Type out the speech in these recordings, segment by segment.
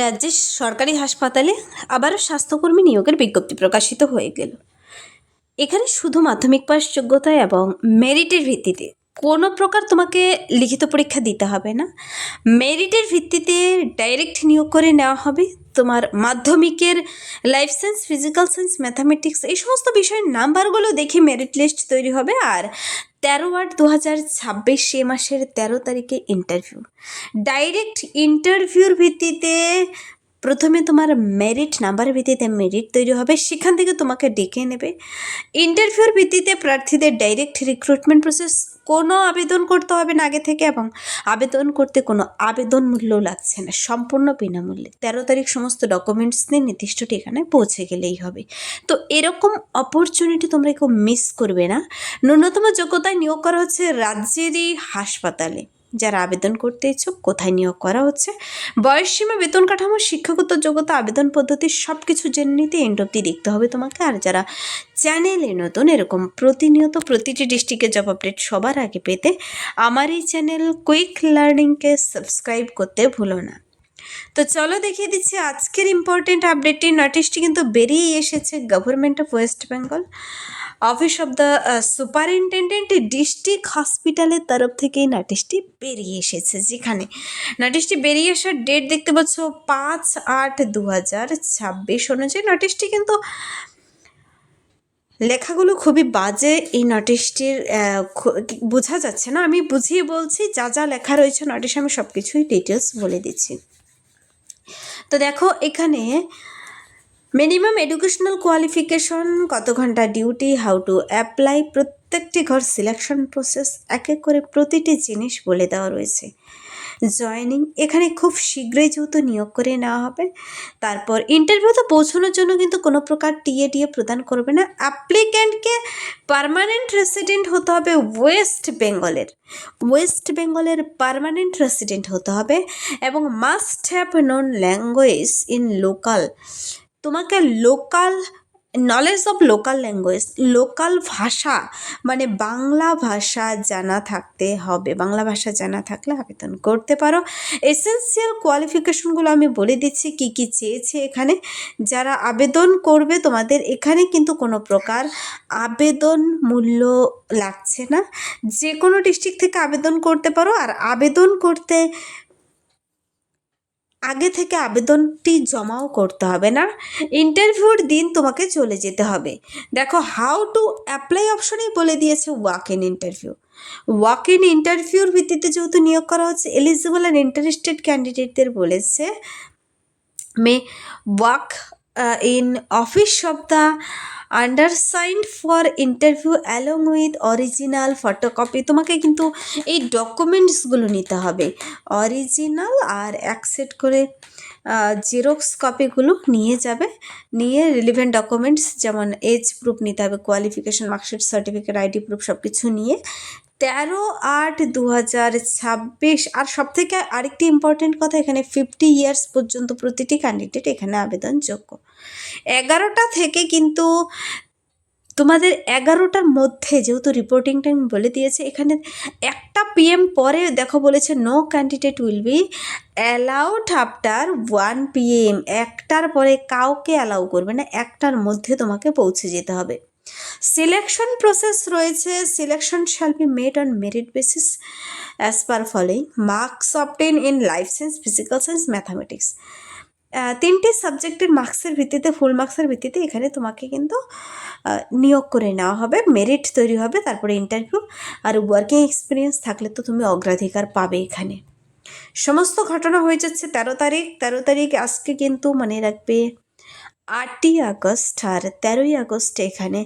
রাজ্যের সরকারি হাসপাতালে আবারও স্বাস্থ্যকর্মী নিয়োগের বিজ্ঞপ্তি প্রকাশিত হয়ে গেল। এখানে শুধু মাধ্যমিক পাস যোগ্যতা এবং মেরিটের ভিত্তিতে কোনো প্রকার তোমাকে লিখিত পরীক্ষা দিতে হবে না। মেরিটের ভিত্তিতে ডাইরেক্ট নিয়োগ করে নেওয়া হবে। তোমার মাধ্যমিকের life science, physical science, mathematics এই সমস্ত বিষয়ের নাম্বারগুলো দেখে মেরিট লিস্ট তৈরি হবে। আর 13/8/2026 সে মাসের 13 তারিখে ইন্টারভিউ। ডাইরেক্ট ইন্টারভিউর ভিত্তিতে প্রথমে তোমার মেরিট নাম্বারের ভিত্তিতে মেরিট তৈরি হবে, সেখান থেকে তোমাকে ডেকে নেবে। ইন্টারভিউর ভিত্তিতে প্রার্থীদের ডাইরেক্ট রিক্রুটমেন্ট প্রসেস, কোনো আবেদন করতে হবে না আগে থেকে, এবং আবেদন করতে কোনো আবেদন মূল্যও লাগছে না, সম্পূর্ণ বিনামূল্যে। 13 তারিখ সমস্ত ডকুমেন্টস নিয়ে নির্দিষ্ট ঠিকানায় পৌঁছে গেলেই হবে। তো এরকম অপরচুনিটি তোমরা কেউ মিস করবে না। ন্যূনতম যোগ্যতায় নিয়োগ করা হচ্ছে রাজ্যেরই হাসপাতালে। যারা আবেদন করতে ইচ্ছুক, কোথায় নিয়োগ করা হচ্ছে, বয়সসীমা, বেতন কাঠামো, শিক্ষাগত যোগ্যতা, আবেদন পদ্ধতি সব কিছু জেনে নিতে এন্ড অবধি দেখতে হবে তোমাকে। আর যারা চ্যানেলে নতুন, এরকম প্রতিনিয়ত প্রতিটি ডিস্ট্রিক্টের জব আপডেট সবার আগে পেতে আমার এই চ্যানেল কুইক লার্নিংকে সাবস্ক্রাইব করতে ভুলো না। তো চলো দেখিয়ে দিচ্ছি আজকের ইম্পর্টেন্ট আপডেটটি। নোটিশটি কিন্তু বেরিয়ে এসেছে government of West Bengal, office of the superintendent district হসপিটালের তরফ থেকেই নোটিশটি বেরিয়ে এসেছে। যেখানে নোটিশটি বেরিয়ে আসার ডেট দেখতে পাচ্ছ 5/8/2026 অনুযায়ী। নোটিশটি কিন্তু লেখাগুলো খুবই বাজে, এই নোটিশটির বোঝা যাচ্ছে না। আমি বুঝিয়ে বলছি, যা যা লেখা রয়েছে নোটিশে আমি সব কিছুই ডিটেলস বলে দিচ্ছি। তো দেখো, এখানে মিনিমাম এডুকেশনাল কোয়ালিফিকেশন, কত ঘন্টা ডিউটি, হাউ টু অ্যাপ্লাই, প্রত্যেকটি ঘর সিলেকশন প্রসেস, এক এক করে প্রতিটি জিনিস বলে দেওয়া রয়েছে। জয়েনিং এখানে খুব শীঘ্রই যেহেতু নিয়োগ করে নেওয়া হবে। তারপর ইন্টারভিউতে পৌঁছানোর জন্য কিন্তু কোনো প্রকার টিএ প্রদান করবে না। অ্যাপ্লিক্যান্টকে পার্মানেন্ট রেসিডেন্ট হতে হবে ওয়েস্ট বেঙ্গলের পার্মানেন্ট রেসিডেন্ট হতে হবে, এবং must have known language in local. তোমাকে local knowledge of local language, local ভাষা মানে বাংলা ভাষা জানা থাকতে হবে। বাংলা ভাষা জানা থাকলে আবেদন করতে পারো। এসেন্সিয়াল কোয়ালিফিকেশনগুলো আমি বলে দিচ্ছি কি কি চেয়েছে এখানে। যারা আবেদন করবে, তোমাদের এখানে কিন্তু কোনো প্রকার আবেদন মূল্য লাগছে না। যে কোনো ডিস্ট্রিক্ট থেকে আবেদন করতে পারো। আর আবেদন করতে আগে থেকে আবেদনটি জমাও করতে হবে না, ইন্টারভিউর দিন তোমাকে চলে যেতে হবে। দেখো, হাউ টু অ্যাপ্লাই অপশনেই বলে দিয়েছে walk in interview. Walk in ইন্টারভিউর ভিত্তিতে যেহেতু নিয়োগ করা হচ্ছে, এলিজিবল অ্যান্ড ইন্টারেস্টেড ক্যান্ডিডেটদের বলেছে মে walk in office of the undersigned for interview along with original photocopy। তোমাকে কিন্তু এই ডকুমেন্টসগুলো নিতে হবে, অরিজিনাল আর অ্যাকসেপ্ট করে জেরক্স কপিগুলো নিয়ে যাবে। নিয়ে রিলিভেন্ট ডকুমেন্টস যেমন এজ প্রুফ নিতে হবে, qualification, marksheet, certificate, ID proof সব কিছু নিয়ে 13/8/2026। আর সবথেকে আরেকটি ইম্পর্টেন্ট কথা, এখানে 50 ইয়ার্স পর্যন্ত প্রতিটি ক্যান্ডিডেট এখানে আবেদনযোগ্য। 11টা থেকে কিন্তু তোমাদের 11টার মধ্যে, যেহেতু রিপোর্টিং টাইম বলে দিয়েছে এখানে 1টা PM পরে দেখো বলেছে no candidate will be allowed after 1 PM। 1টার পরে কাউকে অ্যালাউ করবে না, 1টার মধ্যে তোমাকে পৌঁছে যেতে হবে। সিলেকশন প্রসেস রয়েছে, selection shall be made on merit basis as per following: marks obtain in life science, physical science, mathematics. 3টি সাবজেক্টের মার্কসের ভিত্তিতে, ফুল মার্কসের ভিত্তিতে এখানে তোমাকে কিন্তু নিয়োগ করে নেওয়া হবে। মেরিট তৈরি হবে, তারপরে ইন্টারভিউ। আর ওয়ার্কিং এক্সপিরিয়েন্স থাকলে তো তুমি অগ্রাধিকার পাবে এখানে। সমস্ত ঘটনা হয়ে যাচ্ছে 13 তারিখ। আজকে কিন্তু মনে রাখবে 8ই আগস্ট আর 13ই আগস্ট এখানে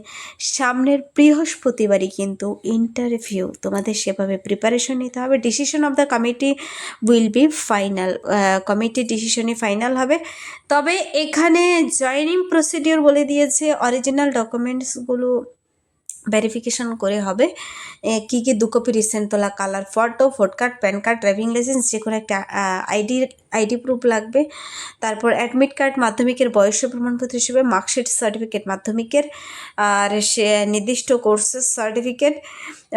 সামনের বৃহস্পতিবারই কিন্তু ইন্টারভিউ। তোমাদের সেভাবে প্রিপারেশন নিতে হবে। Decision of the committee will be final, কমিটির ডিসিশনই ফাইনাল হবে। তবে এখানে জয়েনিং প্রসিডিওর বলে দিয়েছে, অরিজিনাল ডকুমেন্টসগুলো ভেরিফিকেশন করে হবে। কী কী 2 কপি রিসেন্ট তোলা colour photo, vote card, pan card, driving licence, যে কোনো একটা আইডি প্রুফ লাগবে। তারপর অ্যাডমিট কার্ড, মাধ্যমিকের বয়স প্রমাণপত্র হিসেবে মার্কশিট, সার্টিফিকেট মাধ্যমিকের, আর সে নির্দিষ্ট কোর্সের certificate,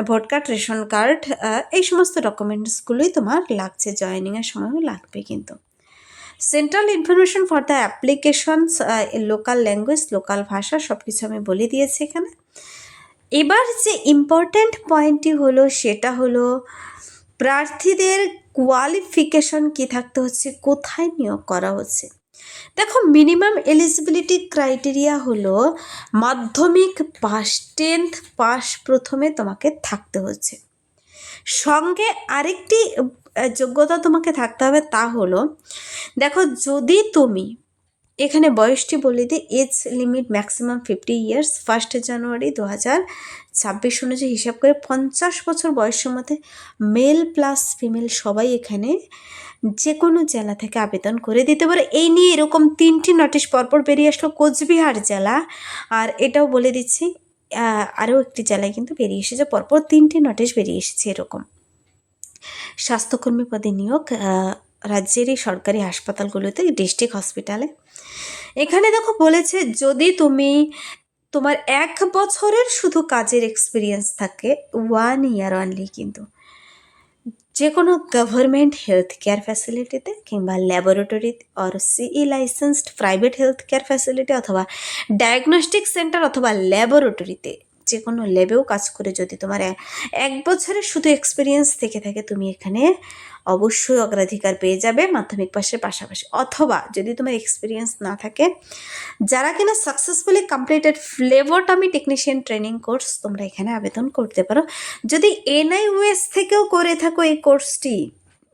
vote card, ration card, এই সমস্ত ডকুমেন্টসগুলোই তোমার লাগছে। জয়েনিংয়ের সময়ও লাগবে কিন্তু। Central information for the applications local language, local ভাষা সব কিছু আমি বলে দিয়েছি এখানে। এবার যে ইম্পর্ট্যান্ট পয়েন্টটি হলো সেটা হলো প্রার্থীদের কোয়ালিফিকেশন কি থাকতে হচ্ছে, কোথায় নিয়োগ করা হচ্ছে। দেখো মিনিমাম এলিজিবিলিটি ক্রাইটেরিয়া হলো মাধ্যমিক পাস, 10th পাস প্রথমে তোমাকে থাকতে হচ্ছে। সঙ্গে আরেকটি যোগ্যতা তোমাকে থাকতে হবে, তা হলো দেখো যদি তুমি এখানে বয়সটি বলে দিই, এজ লিমিট ম্যাক্সিমাম 50 ইয়ার্স, 1 জানুয়ারি 2026 অনুযায়ী হিসাব করে 50 বছর বয়সের মধ্যে মেল প্লাস ফিমেল সবাই এখানে যে কোনো জেলা থেকে আবেদন করে দিতে পারে। এই নিয়ে এরকম 3টি নোটিশ পরপর বেরিয়ে আসলো, কোচবিহার জেলা, আর এটাও বলে দিচ্ছি আরও একটি জেলায় কিন্তু বেরিয়ে এসেছে, পরপর 3টি নোটিশ বেরিয়ে এসেছে এরকম। স্বাস্থ্যকর্মী পদে নিয়োগ রাজ্যেরই সরকারি হাসপাতালগুলোতে, ডিস্ট্রিক্ট হসপিটালে। এখানে দেখো বলেছে যদি তোমার 1 বছরের শুধু কাজের এক্সপিরিয়েন্স থাকে, 1 ইয়ার অনলি, কিন্তু যে কোনো গভর্নমেন্ট হেলথ কেয়ার ফ্যাসিলিটিতে কিংবা ল্যাবরেটরি অর সিই licensed private health care facility অথবা ডায়াগনস্টিক সেন্টার অথবা ল্যাবরেটরিতে যে কোনো ল্যাবেও কাজ করে যদি তোমার 1 বছরের শুধু এক্সপিরিয়েন্স থেকে থাকে, তুমি এখানে অবশ্যই অগ্রাধিকার পেয়ে যাবে মাধ্যমিক পাশের পাশাপাশি। অথবা যদি তোমার এক্সপিরিয়েন্স না থাকে, যারা কিনা successfully completed phlebotomy technician training course, তোমরা এখানে আবেদন করতে পারো। যদি NIOS থেকেও করে থাকো এই কোর্সটি,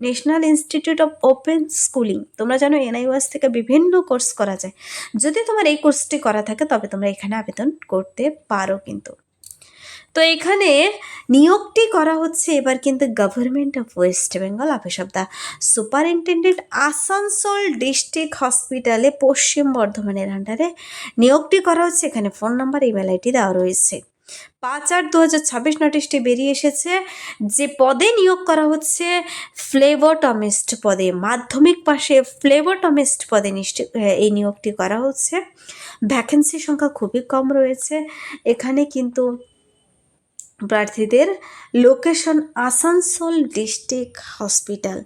national institute of open schooling, তোমরা জানো NIOS থেকে বিভিন্ন কোর্স করা যায়, যদি তোমার এই কোর্সটি করা থাকে তবে তোমরা এখানে আবেদন করতে পারো কিন্তু। তো এখানে নিয়োগটি করা হচ্ছে এবার কিন্তু government of West Bengal, office of the superintendent, Asansol district হসপিটালে, পশ্চিম বর্ধমানের আন্ডারে নিয়োগটি করা হচ্ছে। এখানে ফোন নাম্বার, ইমেল আইডি দেওয়া রয়েছে। 5/8/2026 নোটিশটি বেরিয়ে এসেছে। যে পদে নিয়োগ করা হচ্ছে ফ্লেভোটমিস্ট পদে, মাধ্যমিক পাশে ফ্লেভোটমিস্ট পদে এই নিয়োগটি করা হচ্ছে। ভ্যাকেন্সি সংখ্যা খুবই কম রয়েছে এখানে, কিন্তু প্রার্থীদের লোকেশন আসানসোল ডিস্ট্রিক্ট হসপিটাল,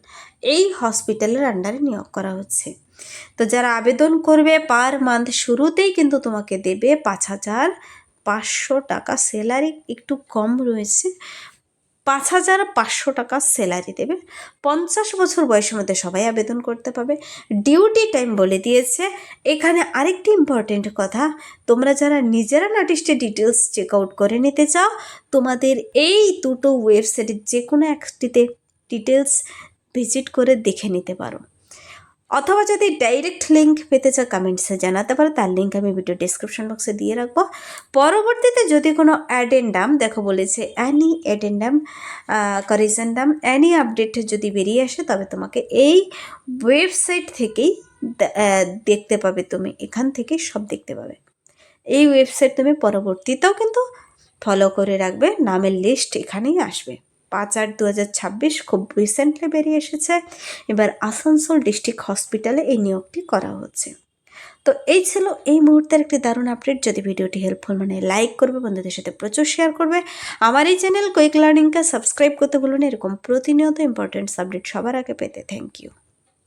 এই হসপিটালের আন্ডারে নিয়োগ করা হচ্ছে। তো যারা আবেদন করবে পার মান্থ শুরুতেই কিন্তু তোমাকে দেবে 5,500 টাকা স্যালারি, একটু কম রয়েছে, 5,500 টাকা স্যালারি দেবে। 50 বছর বয়সের মধ্যে সবাই আবেদন করতে পারবে। ডিউটি টাইম বলে দিয়েছে এখানে। আরেকটি ইম্পর্টেন্ট কথা, তোমরা যারা নিজেরা নোটিশটি ডিটেলস চেক আউট করে নিতে চাও, তোমাদের এই দুটো ওয়েবসাইটের যে কোনো একটিতে ডিটেলস ভিজিট করে দেখে নিতে পারো, অথবা যদি ডাইরেক্ট লিঙ্ক পেতে চাও কমেন্টসে জানাতে পারো, তার লিঙ্ক আমি ভিডিও ডিসক্রিপশন বক্সে দিয়ে রাখবো। পরবর্তীতে যদি কোনো অ্যাডেন্ডাম, দেখো বলেছে any addendum corrigendum, any update যদি বেরিয়ে আসে তবে তোমাকে এই ওয়েবসাইট থেকেই দেখতে পাবে, তুমি এখান থেকেই সব দেখতে পাবে। এই ওয়েবসাইট তুমি পরবর্তীতেও কিন্তু ফলো করে রাখবে, নামের লিস্ট এখানেই আসবে। 5/8/2026 খুব রিসেন্টলি বেরিয়ে এসেছে। এবার আসানসোল ডিস্ট্রিক্ট হসপিটালে এই নিয়োগটি করা হচ্ছে। তো এই ছিল এই মুহূর্তের একটি দারুণ আপডেট। যদি ভিডিওটি হেল্পফুল মানে লাইক করবে, বন্ধুদের সাথে প্রচুর শেয়ার করবে। আমার এই চ্যানেল কুইক লার্নিংকে সাবস্ক্রাইব করতে ভুলুন, এরকম প্রতিনিয়ত ইম্পর্টেন্ট আপডেট সবার আগে পেতে। Thank you.